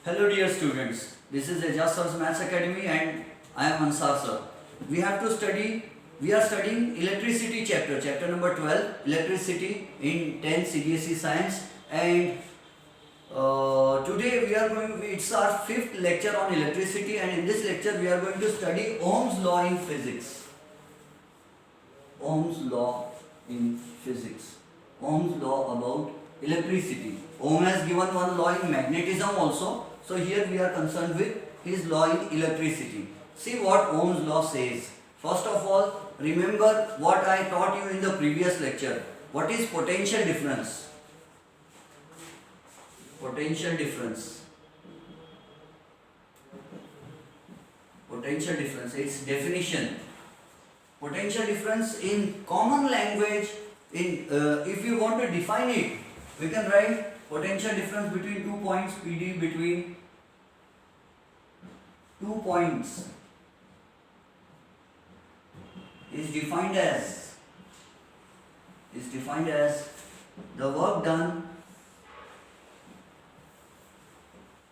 Hello dear students, this is Ejaz Sir's Maths Academy and I am Ansar sir. We are studying electricity chapter number 12, electricity in 10 CBSE science, and today it's our fifth lecture on electricity, and in this lecture we are going to study Ohm's law in physics. Ohm's law in physics. Ohm's law about electricity. Ohm has given one law in magnetism also. So here we are concerned with his law in electricity. See what Ohm's law says. First of all, remember what I taught you in the previous lecture. What is potential difference? Potential difference. Potential difference. Its definition. Potential difference in common language. If you want to define it, we can write potential difference between 2 points PD between 2 points is defined as the work done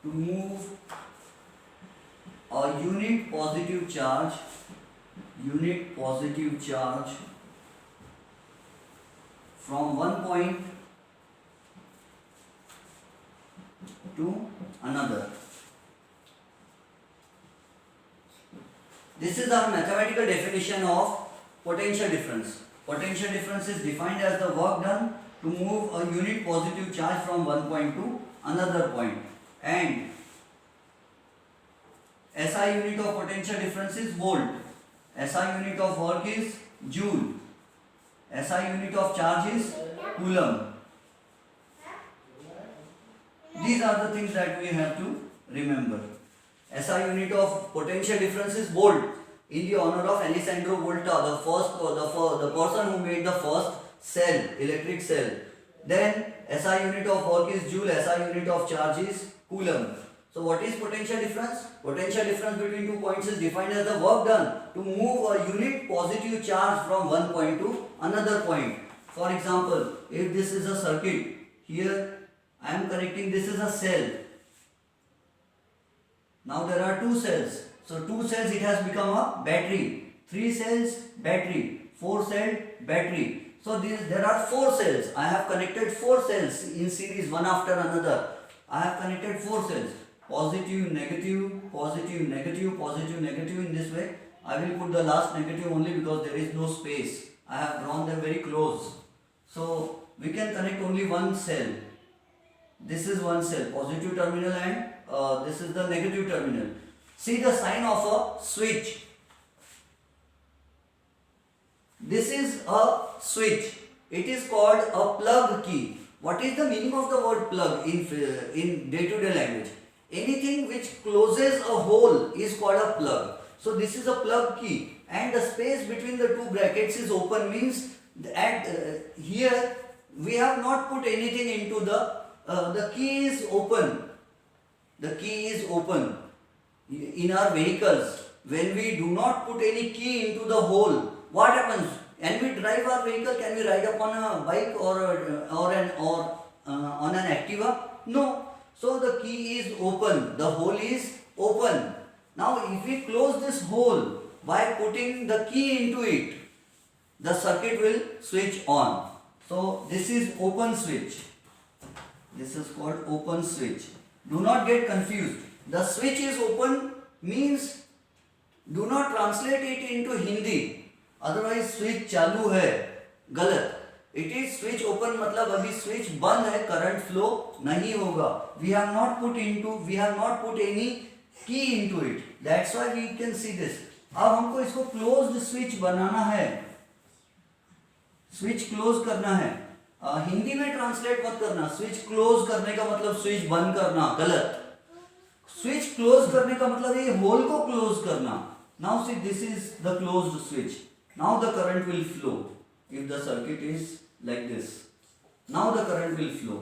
to move a unit positive charge from one point to another. This is our mathematical definition of potential difference. Potential difference is defined as the work done to move a unit positive charge from one point to another point. And SI unit of potential difference is volt. SI unit of work is joule. SI unit of charge is coulomb. These are the things that we have to remember. SI unit of potential difference is volt, in the honor of Alessandro Volta, the person who made the first cell, electric cell. Then SI unit of work is joule, SI unit of charge is coulomb. So what is potential difference? Potential difference between 2 points is defined as the work done to move a unit positive charge from one point to another point. For example, if this is a circuit, here I am connecting, this is a cell. Now there are 2 cells. So 2 cells, it has become a battery. 3 cells, battery. 4 cell, battery. So there are 4 cells. I have connected 4 cells in series, one after another. I have connected 4 cells. Positive, negative, positive, negative, positive, negative. In this way, I will put the last negative only because there is no space. I have drawn them very close. So we can connect only one cell. This is one cell, positive terminal, and this is the negative terminal. See the sign of a switch. This is a switch. It is called a plug key. What is the meaning of the word plug in day-to-day language? Anything which closes a hole is called a plug. So this is a plug key, and the space between the 2 brackets is open, means that here we have not put anything into the key is open. The key is open. In our vehicles, when we do not put any key into the hole, what happens? Can we drive our vehicle? Can we ride upon a bike or on an Activa? No. So the key is open. The hole is open. Now if we close this hole by putting the key into it, the circuit will switch on. So this is open switch. This is called open switch. Do not get confused. The switch is open means do not translate it into Hindi. Otherwise switch चालू है, गलत. It is switch open मतलब अभी switch बंद है, current flow नहीं होगा. We have not put any key into it. That's why we can see this. अब हमको इसको closed switch बनाना है. Switch close करना है. हिंदी में ट्रांसलेट मत करना. स्विच क्लोज करने का मतलब स्विच बंद करना, गलत. स्विच क्लोज करने का मतलब ये होल को क्लोज करना. Now see this is the closed switch. Now the current will flow. If the circuit is like this, now the current will flow.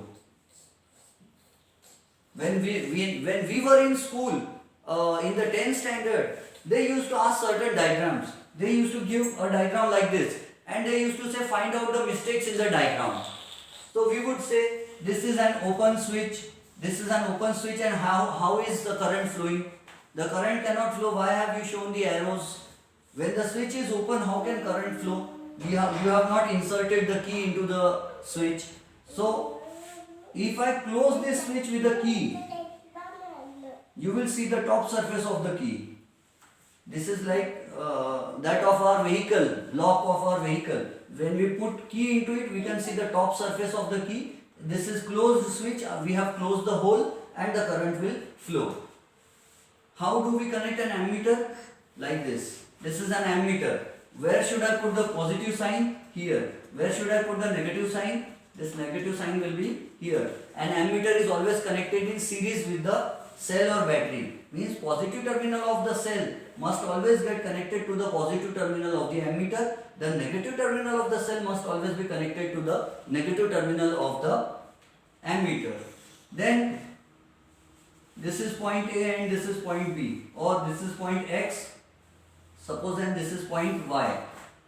When we were in school, in the 10th standard, they used to ask certain diagrams. They used to give a diagram like this, and they used to say find out the mistakes in the diagram. So we would say this is an open switch, This is an open switch, and how is the current flowing? The current cannot flow. Why have you shown the arrows? When the switch is open, how can current flow? You have not inserted the key into the switch. So if I close this switch with a key, you will see the top surface of the key. This is like that of our vehicle, lock of our vehicle. When we put key into it, we can see the top surface of the key. This is closed switch. We have closed the hole and the current will flow. How do we connect an ammeter? Like this. This is an ammeter. Where should I put the positive sign? Here. Where should I put the negative sign? This negative sign will be here. An ammeter is always connected in series with the cell or battery. Means positive terminal of the cell must always get connected to the positive terminal of the ammeter. The negative terminal of the cell must always be connected to the negative terminal of the ammeter. Then this is point A and this is point B, or this is point X. Suppose then this is point Y.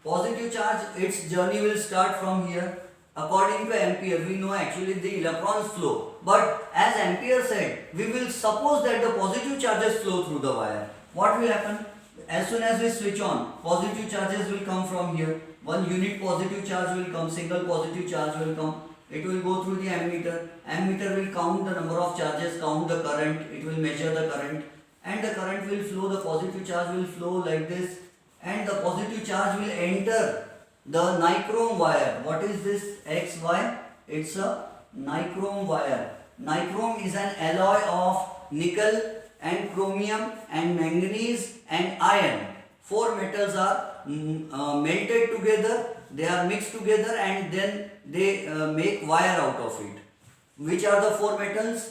Positive charge, its journey will start from here. According to Ampere, we know actually the electrons flow. But as Ampere said, we will suppose that the positive charges flow through the wire. What will happen? As soon as we switch on, positive charges will come from here. One unit positive charge will come, single positive charge will come. It will go through the ammeter. Ammeter will count the number of charges, count the current. It will measure the current. And the current will flow, the positive charge will flow like this. And the positive charge will enter the nichrome wire. What is this XY? It's a nichrome wire. Nichrome is an alloy of nickel and chromium and manganese and iron. Four metals are melted together, they are mixed together, and then they make wire out of it. Which are the four metals?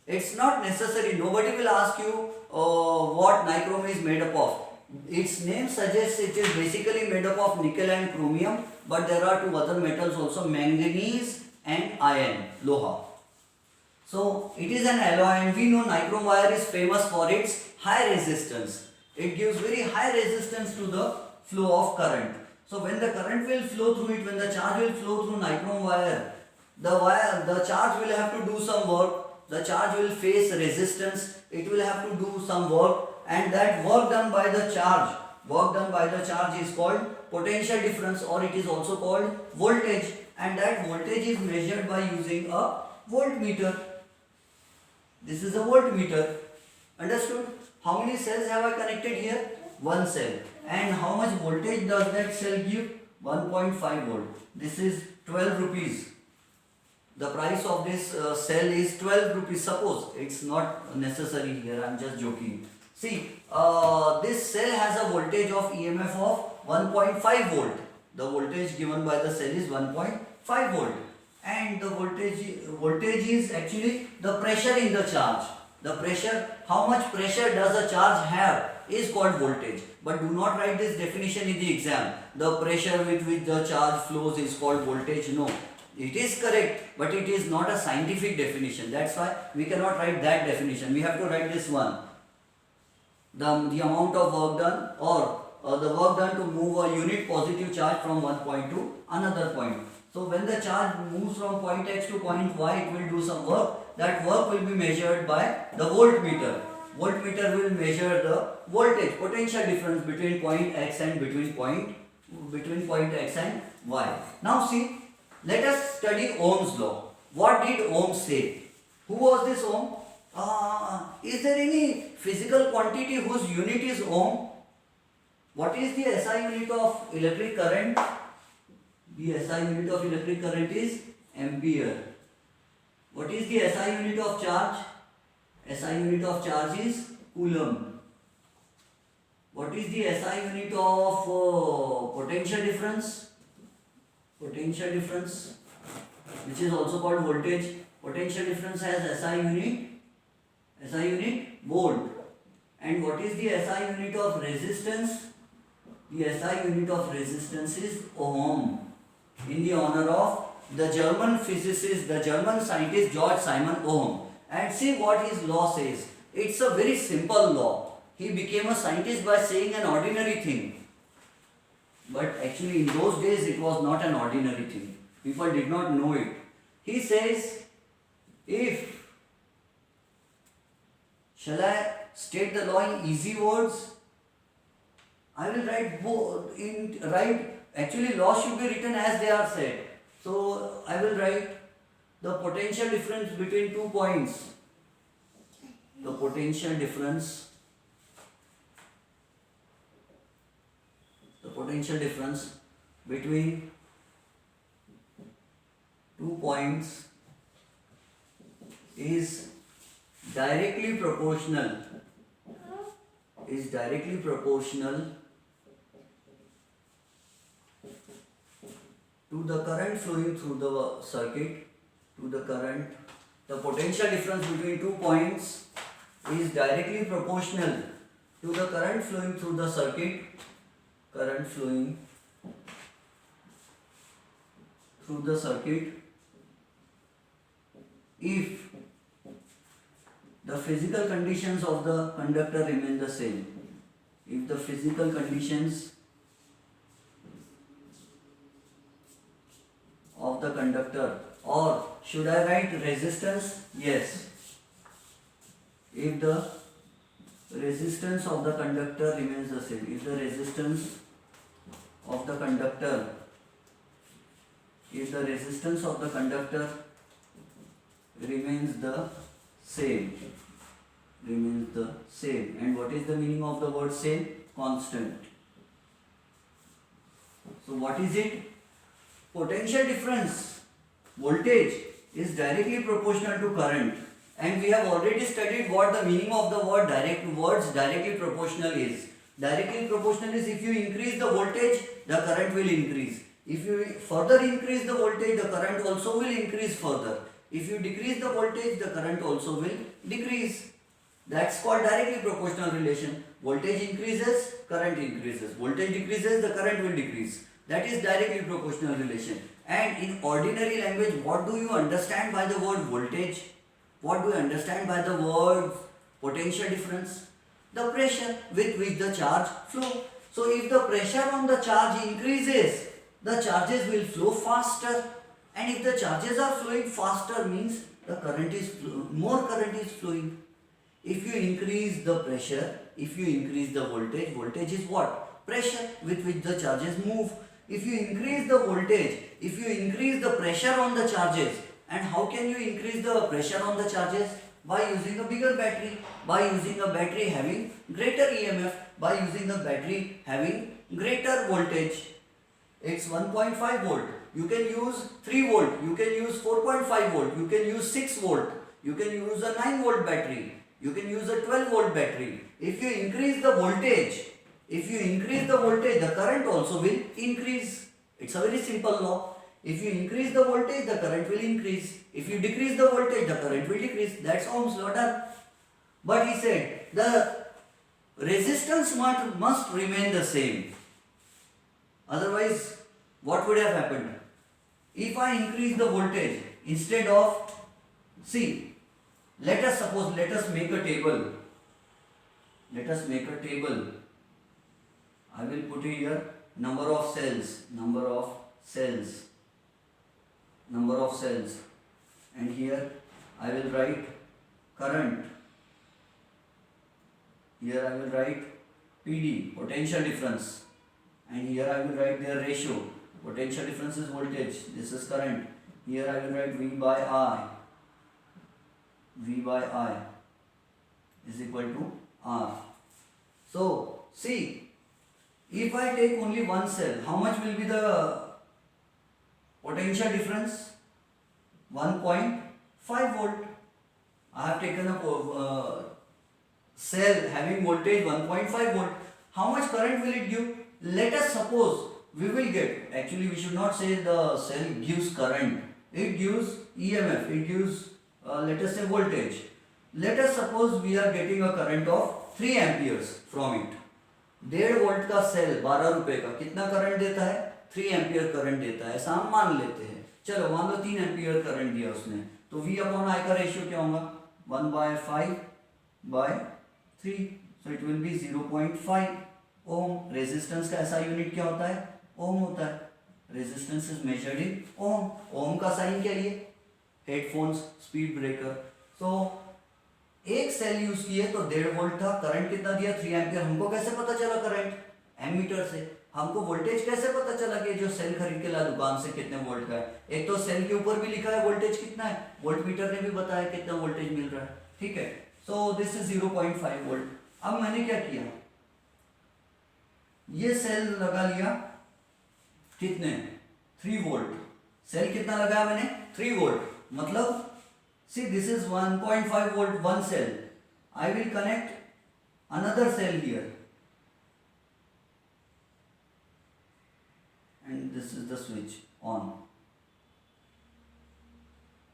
It's not necessary. Nobody will ask you what nichrome is made up of. Its name suggests it is basically made up of nickel and chromium, but there are two other metals also, manganese and iron, loha. So it is an alloy, and we know nichrome wire is famous for its high resistance. It gives very high resistance to the flow of current. So when the current will flow through it, when the charge will flow through nichrome wire, the charge will have to do some work. The charge will face resistance. It will have to do some work. And that work done by the charge is called potential difference, or it is also called voltage, and that voltage is measured by using a voltmeter. This is a voltmeter. Understood? How many cells have I connected here? One cell. And how much voltage does that cell give? 1.5 volt. This is 12 rupees. The price of this cell is 12 rupees. Suppose it's not necessary here, I am just joking. See, this cell has a voltage of EMF of 1.5 volt. The voltage given by the cell is 1.5 volt. And the voltage is actually the pressure in the charge. The pressure, how much pressure does a charge have is called voltage. But do not write this definition in the exam. The pressure with which the charge flows is called voltage. No. It is correct, but it is not a scientific definition. That's why we cannot write that definition. We have to write this one. The amount of work done, or the work done to move a unit positive charge from one point to another point. So when the charge moves from point X to point Y, it will do some work. That work will be measured by the voltmeter. Voltmeter will measure the voltage, potential difference between point X and between point X and Y. Now see, let us study Ohm's law. What did Ohm say? Who was this Ohm? Is there any physical quantity whose unit is Ohm? What is the SI unit of electric current? The SI unit of electric current is ampere. What is the SI unit of charge? SI unit of charge is coulomb. What is the SI unit of potential difference? Potential difference, which is also called voltage. Potential difference has SI unit volt. And what is the SI unit of resistance? The SI unit of resistance is ohm, in the honor of the German physicist, the German scientist George Simon Ohm. And see what his law says. It's a very simple law. He became a scientist by saying an ordinary thing. But actually in those days it was not an ordinary thing. People did not know it. He says, if Shall I state the law in easy words? I will write both in write. Actually, law should be written as they are said. So I will write the potential difference between 2 points. The potential difference. The potential difference between 2 points is directly proportional. Is directly proportional to the current flowing through the circuit. The potential difference between 2 points is directly proportional to the current flowing through the circuit. Current flowing through the circuit if the physical conditions of the conductor remain the same. If the physical conditions of the conductor, or should I write resistance? Yes. If the resistance of the conductor remains the same. If the resistance of the conductor remains the same. And what is the meaning of the word same? Constant. So what is it? Potential difference, voltage, is directly proportional to current, and we have already studied what the meaning of the words directly proportional is. Directly proportional is if you increase the voltage, the current will increase. If you further increase the voltage, the current also will increase further. If you decrease the voltage, the current also will decrease. That's called directly proportional relation. Voltage increases, current increases. Voltage decreases, the current will decrease. That is directly proportional relation. And in ordinary language, what do you understand by the word voltage? What do you understand by the word potential difference? The pressure with which the charge flow. So if the pressure on the charge increases, the charges will flow faster. And if the charges are flowing faster, means the current is more current is flowing. If you increase the pressure, if you increase the voltage, voltage is what? Pressure with which the charges move. If you increase the voltage, if you increase the pressure on the charges, and how can you increase the pressure on the charges? By using a bigger battery, by using a battery having greater EMF, by using a battery having greater voltage. It's 1.5 volt. You can use 3 volt, you can use 4.5 volt, you can use 6 volt, you can use a 9 volt battery, you can use a 12 volt battery. If you increase the voltage, the current also will increase. It's a very simple law. If you increase the voltage, the current will increase. If you decrease the voltage, the current will decrease. That's Ohm's law done. But he said the resistance must remain the same. Otherwise, what would have happened? If I increase the voltage, instead of, let us make a table. I will put here number of cells, and here I will write current. Here I will write PD, potential difference, and here I will write their ratio. Potential difference is voltage, this is current. Here I will write V by I is equal to R. So, if I take only one cell, how much will be the potential difference? 1.5 volt. I have taken a cell having voltage 1.5 volt. How much current will it give? Let us suppose we will get, actually we should not say the cell gives current. It gives EMF, it gives let us say voltage. Let us suppose we are getting a current of 3 amperes from it. 1.5 volt का cell 12 रुपए का कितना current देता है? 3 ampere current देता है, ऐसा हम मान लेते हैं. चलो मान लो 3 एम्पियर करंट दिया उसने, तो V अपॉन I का रेशियो क्या होगा? 1/5/3. So it will be 0.5 ohm. Resistance का ऐसा यूनिट क्या होता है? ओम होता है. Resistance is measured in ohm. Ohm का साइन क्या लिए? Headphones, speed breaker. सो एक सेल यूज किए तो 1.5 वोल्ट था, करंट कितना दिया 3 एम्पियर। हमको कैसे पता चला करंट? एमीटर से। हमको वोल्टेज कैसे पता चला कि जो सेल खरीद के ला दुकान से कितने वोल्ट का है? एक तो सेल के ऊपर भी लिखा है वोल्टेज कितना है, वोल्ट मीटर ने भी बताया कितना वोल्टेज मिल रहा है, ठीक है। So this is 0.5 volt. अब मैंने क्या किया, ये सेल लगा लिया कितने 3 वोल्ट। सेल कितना लगाया मैंने 3 वोल्ट, मतलब see this is 1.5 volt one cell. I will connect another cell here and this is the switch on.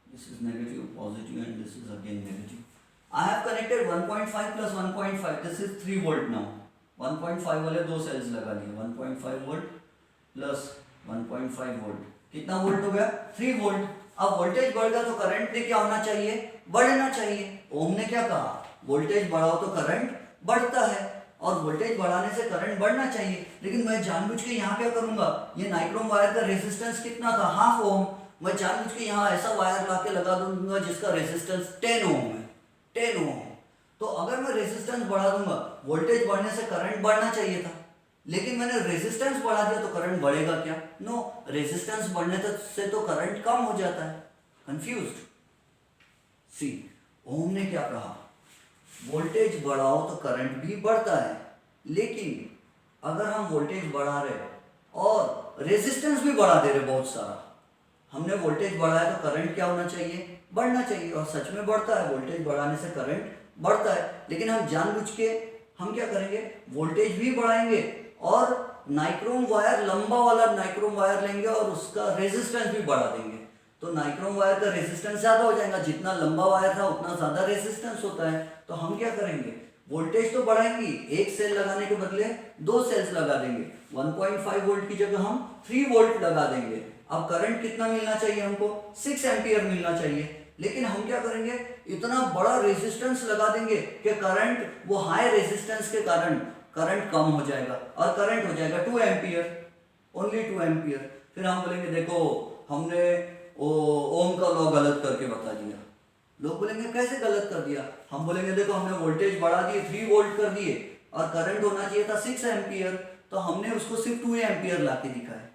This is negative, positive and this is again negative. I have connected 1.5 plus 1.5, this is 3 volt now. 1.5 वाले दो sales लगा लिए, 1.5 volt plus 1.5 volt, कितना volt हो गया 3 volt. अब voltage बढ़ गया तो करंट ने क्या होना चाहिए, बढ़ना चाहिए। ओम ने क्या कहा, वोल्टेज बढ़ाओ तो करंट बढ़ता है और वोल्टेज बढ़ाने से करंट बढ़ना चाहिए। लेकिन मैं जानबूझ के यहाँ क्या करूंगा, ये नाइक्रोम वायर का रेजिस्टेंस कितना था, हाफ ओम, मैं जानबूझ के यहाँ ऐसा वायर ला के लगा दूंगा जिसका रेजिस्टेंस 10 ओम है, 10 ओम। तो अगर मैं रेजिस्टेंस बढ़ा दूंगा, वोल्टेज बढ़ने से करंट बढ़ना चाहिए था, लेकिन मैंने रेजिस्टेंस बढ़ा दिया तो करंट बढ़ेगा क्या? नो, रेजिस्टेंस बढ़ने से तो करंट कम हो जाता है। कंफ्यूज्ड? सी, ओम ने क्या कहा, वोल्टेज बढ़ाओ तो करंट भी बढ़ता है, लेकिन अगर हम वोल्टेज बढ़ा रहे और रेजिस्टेंस भी बढ़ा दे रहे बहुत सारा, हमने वोल्टेज बढ़ाया तो करंट क्या होना चाहिए, बढ़ना चाहिए, और सच में बढ़ता है, वोल्टेज बढ़ाने से करंट बढ़ता है। लेकिन हम जानबूझ के हम क्या करेंगे, वोल्टेज भी बढ़ाएंगे और नाइक्रोम वायर, लंबा वाला नाइक्रोम वायर लेंगे और उसका रेजिस्टेंस भी बढ़ा देंगे। तो नाइक्रोम वायर का रेजिस्टेंस ज्यादा हो जाएगा, जितना लंबा वायर था उतना ज्यादा रेजिस्टेंस होता है। तो हम क्या करेंगे, वोल्टेज तो बढ़ाएंगे, एक सेल लगाने के बदले 2 सेल्स लगा देंगे, 1.5 वोल्ट की जगह हम 3 वोल्ट लगा देंगे। अब करंट कितना मिलना चाहिए हमको, 6 एम्पियर मिलना चाहिए। लेकिन हम क्या करेंगे, इतना बड़ा रेजिस्टेंस लगा देंगे कि करंट, वो हाई रेजिस्टेंस के कारण करंट कम हो जाएगा और करंट हो जाएगा 2 एम्पियर, ओनली 2 एम्पियर। फिर हम बोलेंगे देखो हमने ओम का लॉ गलत करके बता दिया। लोग बोलेंगे कैसे गलत कर दिया? हम बोलेंगे देखो हमने वोल्टेज बढ़ा दिए, 3 वोल्ट कर दिए और करंट होना चाहिए था 6 एम्पियर, तो हमने उसको सिर्फ 2 एम्पियर ला के दिखाया।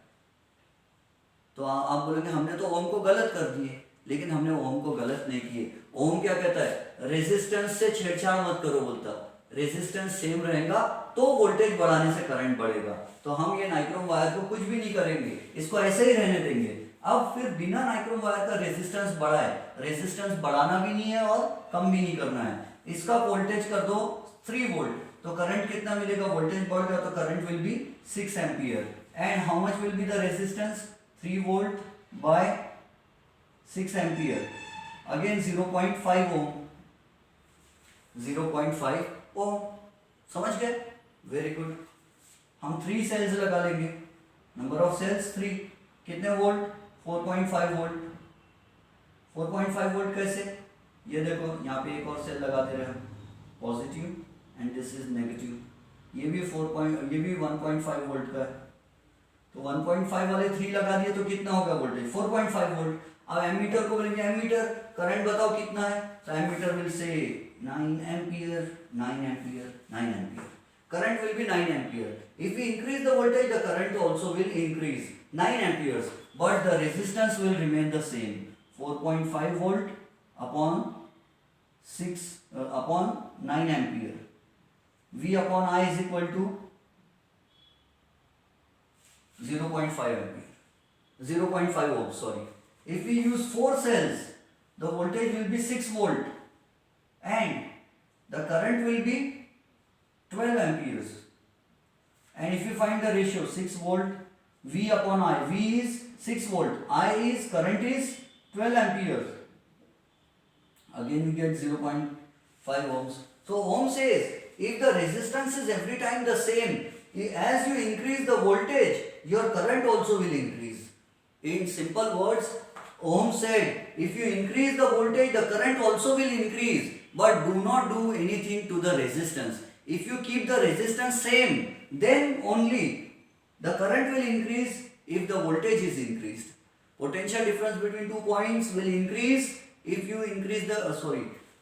तो आप बोलेंगे हमने तो ओम को गलत कर दिए, लेकिन हमने ओम को गलत नहीं किए। ओम क्या कहता है, रेजिस्टेंस से छेड़छाड़ मत करो बोलता, रेजिस्टेंस सेम रहेगा तो वोल्टेज बढ़ाने से करंट बढ़ेगा। तो हम ये नाइक्रोम वायर को कुछ भी नहीं करेंगे, इसको ऐसे ही रहने देंगे। अब फिर बिना नाइक्रोम वायर का रेजिस्टेंस बढ़ाए, रेजिस्टेंस बढ़ाना भी नहीं है और कम भी नहीं करना है, इसका वोल्टेज कर दो 3 वोल्ट, तो करंट कितना मिलेगा, वोल्टेज बढ़ गया तो current will be 6 ampere. And how much will be the resistance, 3 volt by 6 ampere, again 0.5 ओम, 0.5 ओम। समझ गए? Very good. हम 3 सेल्स लगा लेंगे, नंबर ऑफ सेल्स 3, कितने वोल्ट, 4.5 वोल्ट। 4.5 वोल्ट कैसे, ये देखो यहाँ पे एक और सेल लगा दे रहे हैं, positive and this is negative. ये भी 1.5 वोल्ट का है, तो 1.5 वाले 3 लगा दिए तो कितना होगा वोल्टेज, 4.5 वोल्ट। अब एमीटर को बोलेंगे एमीटर करंट बताओ कितना है, तो ammeter will say 9 ampere, 9 ampere, 9 ampere. Current will be 9 ampere. If we increase the voltage, the current also will increase 9 amperes, but the resistance will remain the same. 4.5 volt upon 6 upon 9 ampere. V upon I is equal to 0.5 ampere. 0.5 ohm. Sorry. If we use 4 cells, the voltage will be 6 volt, and the current will be 12 amperes. And if you find the ratio 6 volt V upon I, V is 6 volt, I is, current is 12 amperes, again we get 0.5 ohms. So Ohm says if the resistance is every time the same, as you increase the voltage, your current also will increase. In simple words, Ohm said if you increase the voltage, the current also will increase, but do not do anything to the resistance. If you keep the resistance same, then only the current will increase if the voltage is increased. Potential difference between 2 points will increase if you increase the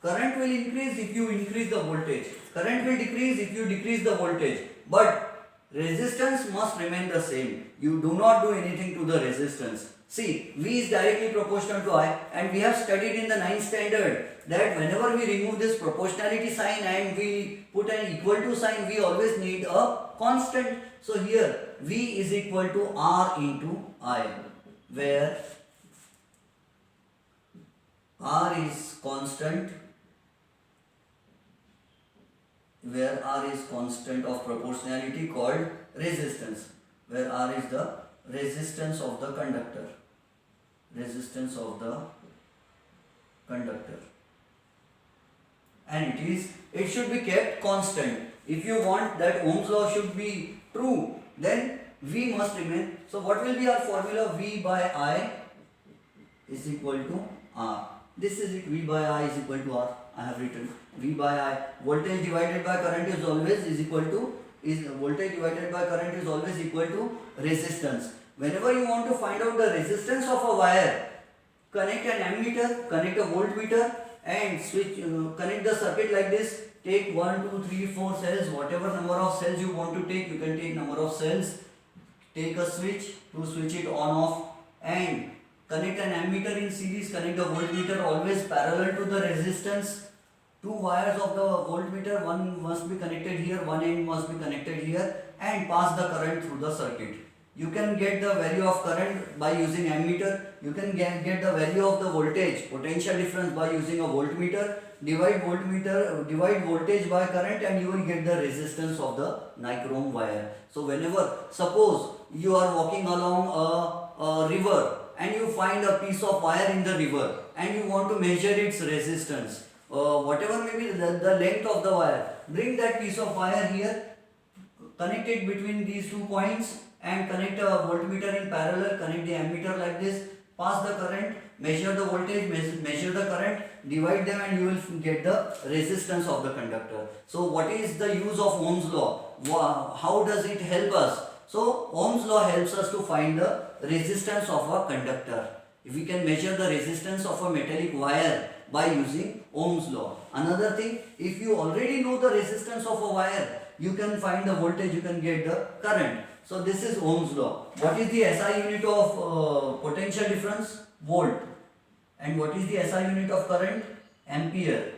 Current will increase if you increase the voltage. Current will decrease if you decrease the voltage. But resistance must remain the same. You do not do anything to the resistance. See, V is directly proportional to I, and we have studied in the 9th standard that whenever we remove this proportionality sign and we put an equal to sign, we always need a constant. So here V is equal to R into I, where R is constant, of proportionality called resistance, where R is the resistance of the conductor. And it should be kept constant. If you want that Ohm's law should be true, then V must remain. So what will be our formula? V by I is equal to R. This is it. V by I is equal to R. I have written V by I. Voltage divided by current is always equal to resistance. Whenever you want to find out the resistance of a wire, connect an ammeter, connect a voltmeter, and connect the circuit like this. Take 1, 2, 3, 4 cells, whatever number of cells you want to take, you can take number of cells. Take a switch to switch it on off, and connect an ammeter in series, connect the voltmeter always parallel to the resistance. Two wires of the voltmeter, one must be connected here, one end must be connected here, and pass the current through the circuit. You can get the value of current by using ammeter. You can get the value of the voltage, potential difference, by using a voltmeter. Divide voltage by current and you will get the resistance of the nichrome wire. So whenever, suppose you are walking along a river and you find a piece of wire in the river and you want to measure its resistance, whatever may be the length of the wire, bring that piece of wire here, connect it between these 2 points and connect a voltmeter in parallel, connect the ammeter like this, pass the current, measure the voltage, measure the current, divide them, and you will get the resistance of the conductor. So what is the use of Ohm's law? How does it help us? So Ohm's law helps us to find the resistance of a conductor. If we can measure the resistance of a metallic wire by using Ohm's law. Another thing, if you already know the resistance of a wire, you can find the voltage, you can get the current. So this is Ohm's law. What is the SI unit of potential difference? Volt. And what is the SI unit of current? Ampere.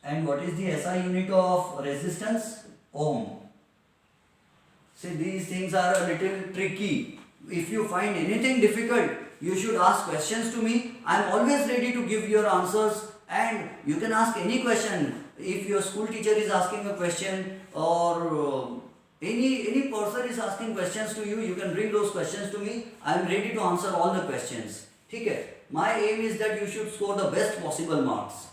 And what is the SI unit of resistance? Ohm. See, these things are a little tricky. If you find anything difficult, you should ask questions to me. I am always ready to give your answers, and you can ask any question. If your school teacher is asking a question, or any person is asking questions to you, you can bring those questions to me. I am ready to answer all the questions. Okay? My aim is that you should score the best possible marks.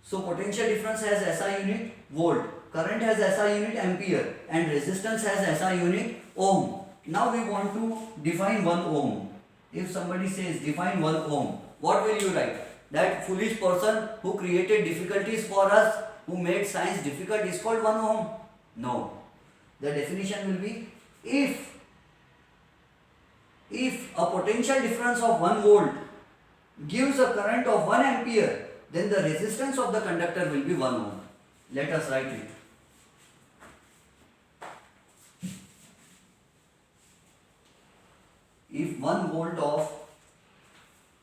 So potential difference has SI unit volt, current has SI unit ampere, and resistance has SI unit ohm. Now we want to define 1 ohm. If somebody says define 1 ohm, what will you write? That foolish person who created difficulties for us, who made science difficult, is called 1 ohm? No. The definition will be, if a potential difference of 1 volt gives a current of 1 ampere, then the resistance of the conductor will be 1 ohm. Let us write it. If 1 volt of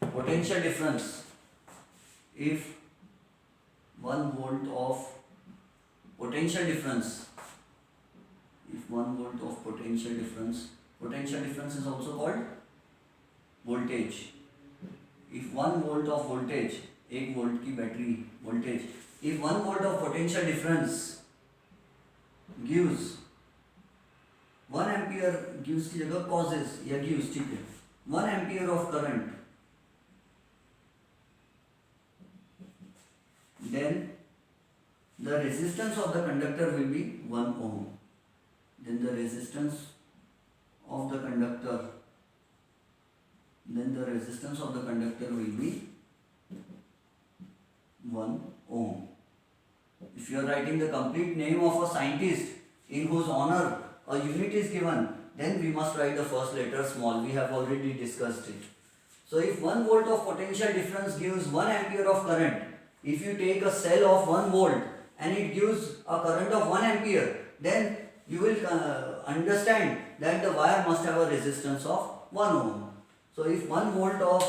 potential difference, if 1 volt of potential difference, potential difference is also called voltage. If 1 volt of voltage, 1 volt की battery voltage, if 1 volt of potential difference gives 1 ampere, gives की जगह causes या gives, ठीक है, 1 ampere of current, then the resistance of the conductor will be 1 ohm. Then the resistance of the conductor will be 1 ohm. If you are writing the complete name of a scientist in whose honor a unit is given, then we must write the first letter small. We have already discussed it. So if 1 volt of potential difference gives 1 ampere of current, if you take a cell of 1 volt and it gives a current of 1 ampere, then you will understand that the wire must have a resistance of 1 ohm. So if 1 volt of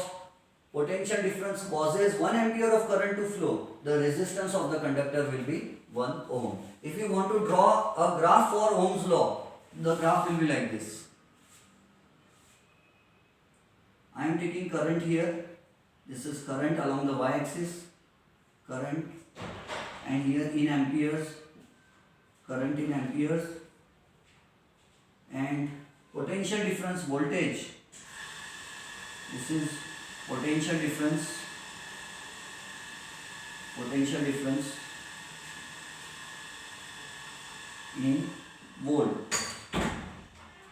potential difference causes 1 ampere of current to flow, the resistance of the conductor will be 1 ohm. If you want to draw a graph for Ohm's law, the graph will be like this. I am taking current here. This is current along the y-axis, current, and here in amperes, current in amperes, and potential difference voltage. This is potential difference in volt,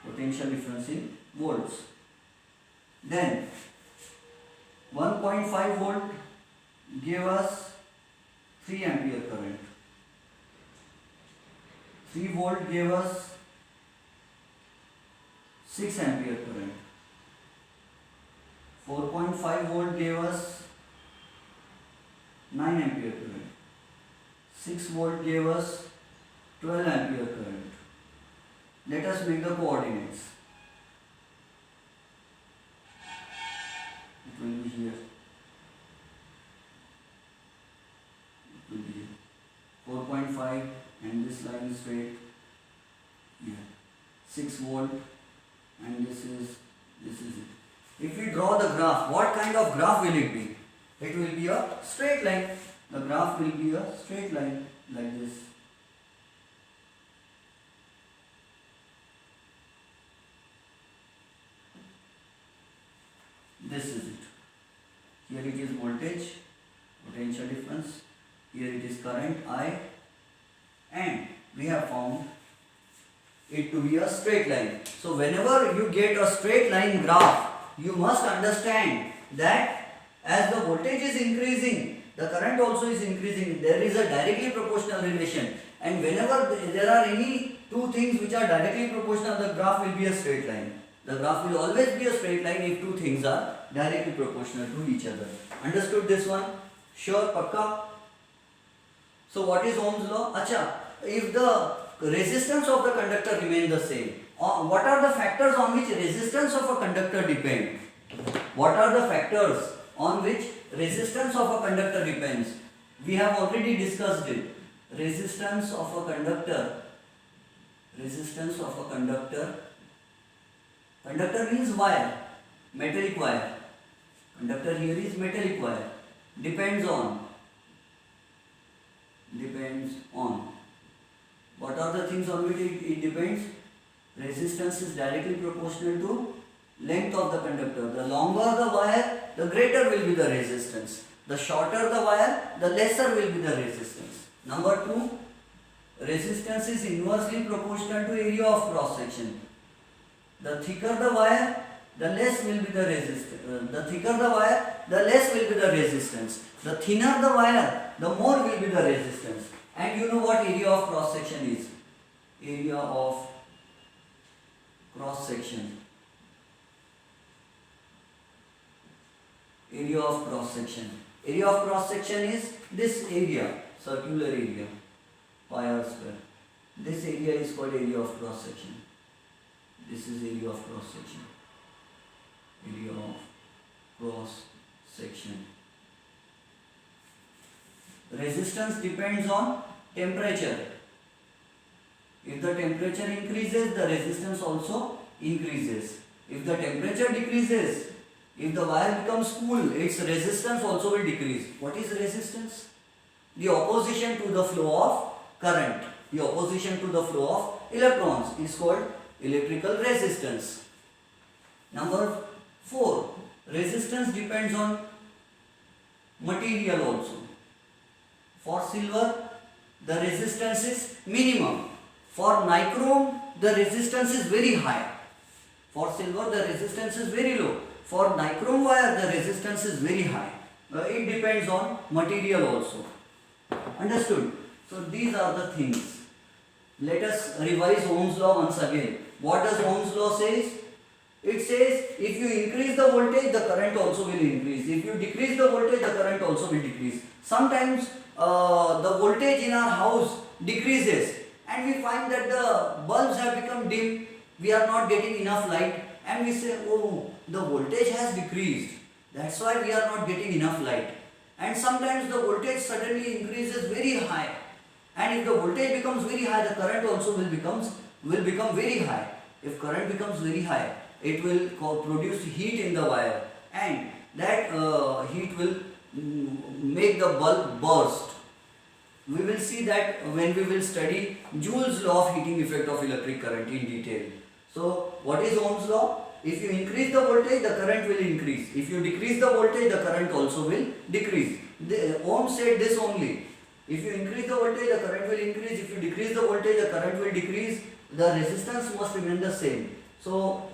potential difference in volts. Then 1.5 volt gave us 3 ampere current. 3 volt gave us 6 ampere current. 4.5 volt gave us 9 ampere current. 6 volt gave us 12 ampere current. Let us make the coordinates. It will be here. It will be here. 4.5 and this line is straight here. 6 volt and this is it. If we draw the graph, what kind of graph will it be? It will be a straight line. The graph will be a straight line like this. This is it. Here it is voltage, potential difference. Here it is current I, and we have found it to be a straight line. So whenever you get a straight line graph, you must understand that as the voltage is increasing, the current also is increasing. There is a directly proportional relation, and whenever there are any two things which are directly proportional, the graph will be a straight line. The graph will always be a straight line if two things are directly proportional to each other. Understood this one? Sure, pakka? So what is Ohm's law? Acha, if the resistance of the conductor remains the same, what are the factors on which resistance of a conductor depends? What are the factors on which resistance of a conductor depends? We have already discussed it. Resistance of a conductor. Conductor means wire, metallic wire. Conductor here is metallic wire. Depends on. What are the things on which it depends? Resistance is directly proportional to length of the conductor. The longer the wire, the greater will be the resistance. The shorter the wire, the lesser will be the resistance. Number 2, resistance is inversely proportional to area of cross section. The thicker the wire, the less will be the resistance. The thicker the wire, the less will be the resistance. The thinner the wire, the more will be the resistance. And you know what area of cross section is? Area of cross section. Area of cross section. Area of cross section is this area, circular area, pi r square. This area is called area of cross section. This is area of cross section. Area of cross section. Resistance depends on temperature. If the temperature increases, the resistance also increases. If the temperature decreases, if the wire becomes cool, its resistance also will decrease. What is resistance? The opposition to the flow of current. The opposition to the flow of electrons is called electrical resistance. Number 4. Resistance depends on material also. For silver, the resistance is minimum. For nichrome, the resistance is very high. For silver, the resistance is very low. For nichrome wire, the resistance is very high. It depends on material also. Understood? So these are the things. Let us revise Ohm's law once again. What does Ohm's law says? It says if you increase the voltage, the current also will increase. If you decrease the voltage, the current also will decrease. Sometimes the voltage in our house decreases and we find that the bulbs have become dim, we are not getting enough light, and we say, oh, the voltage has decreased, that's why we are not getting enough light. And sometimes the voltage suddenly increases very high, and if the voltage becomes very high, the current also will become very high. If current becomes very high, it will produce heat in the wire, and that heat will make the bulb burst. We will see that when we will study Joule's law of heating effect of electric current in detail. So what is Ohm's law? If you increase the voltage, the current will increase. If you decrease the voltage, the current also will decrease. Ohm said this only. If you increase the voltage, the current will increase. If you decrease the voltage, the current will decrease. The resistance must remain the same. So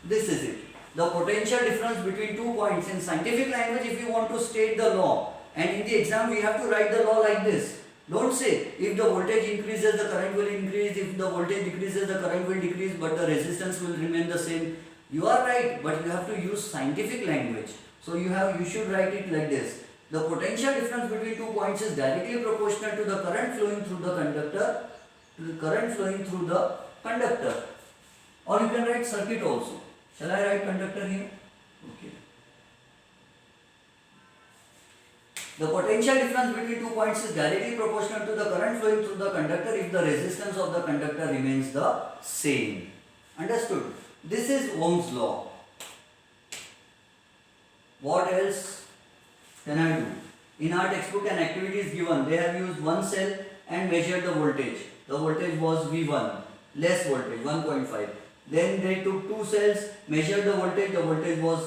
this is it. The potential difference between 2 points. In scientific language, if you want to state the law, and in the exam we have to write the law like this. Don't say if the voltage increases, the current will increase. If the voltage decreases, the current will decrease, but the resistance will remain the same. You are right, but you have to use scientific language. So you should write it like this. The potential difference between 2 points is directly proportional to the current flowing through the conductor. Or you can write circuit also. Shall I write conductor here? Okay. The potential difference between 2 points is directly proportional to the current flowing through the conductor if the resistance of the conductor remains the same. Understood? This is Ohm's law. What else can I do? In our textbook, an activity is given. They have used one cell and measured the voltage. The voltage was V1, less voltage, 1.5. Then they took 2 cells, measured the voltage was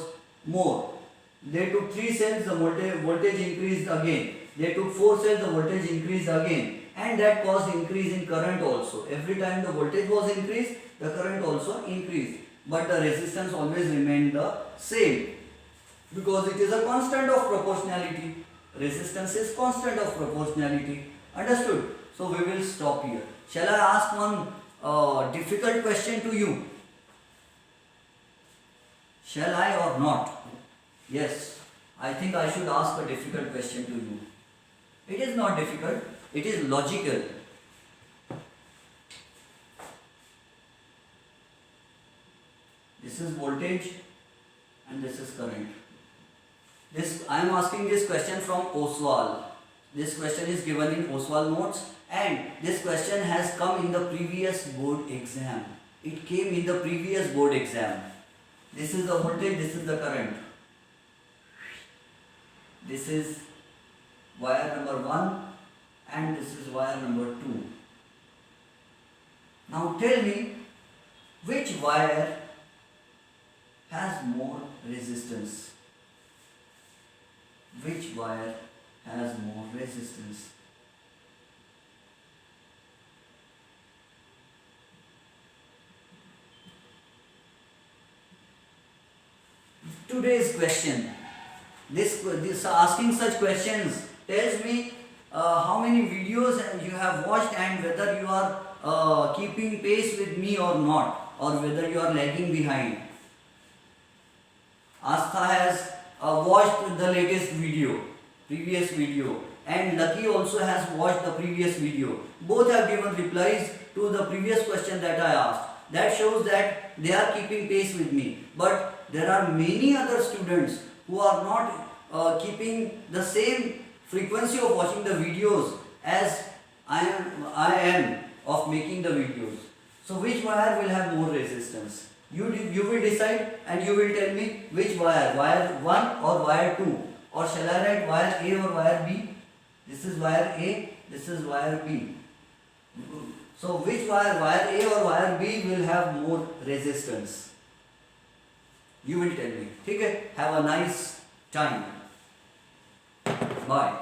more. They took 3 cells, the voltage increased again. They took 4 cells, the voltage increased again. And that caused increase in current also. Every time the voltage was increased, the current also increased. But the resistance always remained the same. Because it is a constant of proportionality. Resistance is constant of proportionality. Understood? So we will stop here. Shall I ask one difficult question to you? Shall I or not? Yes, I think I should ask a difficult question to you. It is not difficult, it is logical. This is voltage and this is current. I am asking this question from Oswald. This question is given in Oswald notes, and this question has come in the previous board exam. It came in the previous board exam. This is the voltage, this is the current. This is wire number 1 and this is wire number 2. Now tell me, which wire has more resistance? Which wire has more resistance? Today's question. This asking such questions tells me how many videos you have watched and whether you are keeping pace with me or not, or whether you are lagging behind. Astha has watched the latest video, previous video, and Lucky also has watched the previous video. Both have given replies to the previous question that I asked. That shows that they are keeping pace with me. But there are many other students who are not keeping the same frequency of watching the videos as I am of making the videos. So which wire will have more resistance? You will decide and you will tell me which wire 1 or wire 2, or shall I write wire A or wire B? This is wire A, this is wire B. So which wire A or wire B will have more resistance? You will tell me. Okay? Have a nice time. Bye.